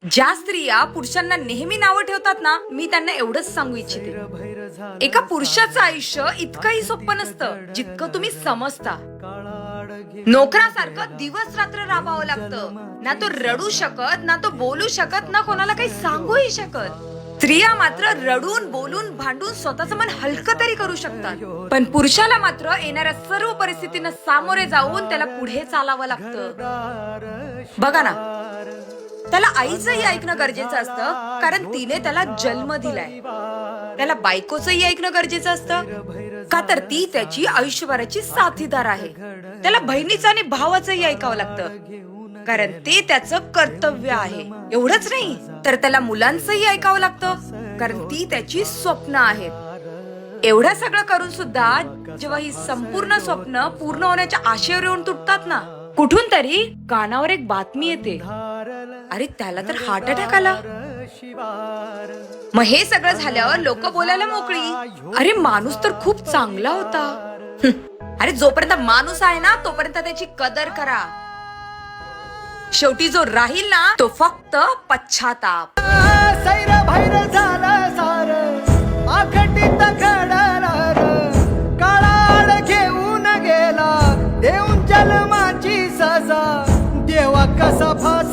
ज्या स्त्रिया पुरुषांना नेहमी नावं ठेवतात ना, मी त्यांना एवढंच सांगू इच्छिते, एका पुरुषाचं आयुष्य इतकंही सोपं नसतं जितकं तुम्ही समजता. नोकरासारखं दिवस रात्र राबावं लागतं. ना तो रडू शकत, ना तो बोलू शकत, ना कोणाला काही सांगूही शकत. स्त्रिया मात्र रडून बोलून भांडून स्वतःचं मन हलकं तरी करू शकतात, पण पुरुषाला मात्र येणाऱ्या सर्व परिस्थितींना सामोरे जाऊन त्याला पुढे चालावं लागतं. बघा ना, त्याला आईचंही ऐकणं गरजेचं असतं, कारण तिने त्याला जन्म दिलाय. त्याला बायकोचंही ऐकणं गरजेचं असतं, का तर ती त्याची आयुष्यभराची साथीदार आहे. त्याला बहिणीचं आणि भावाचंही ऐकावं लागतं, कारण ते त्याचं कर्तव्य आहे. एवढंच नाही तर त्याला मुलांचंही ऐकावं लागतं, कारण ती त्याची स्वप्न आहेत. एवढं सगळं करून सुद्धा जेव्हा ही संपूर्ण स्वप्न पूर्ण होण्याच्या आशेवर येऊन तुटतात ना, कुठून तरी कानावर एक बातमी येते, अरे त्याला तर हार्ट अटॅक आला. मग हे सगळं झाल्यावर लोक बोलायला मोकळी, अरे माणूस तर खूप चांगला होता. अरे जोपर्यंत माणूस आहे ना, तोपर्यंत त्याची कदर करा. शेवटी जो राहील ना, तो फक्त पश्चाताप. सैर भैर झालं सार आखटीत घडणार, काळाड घेऊन गेला देऊन जन्माची सजा. देवा कसा फास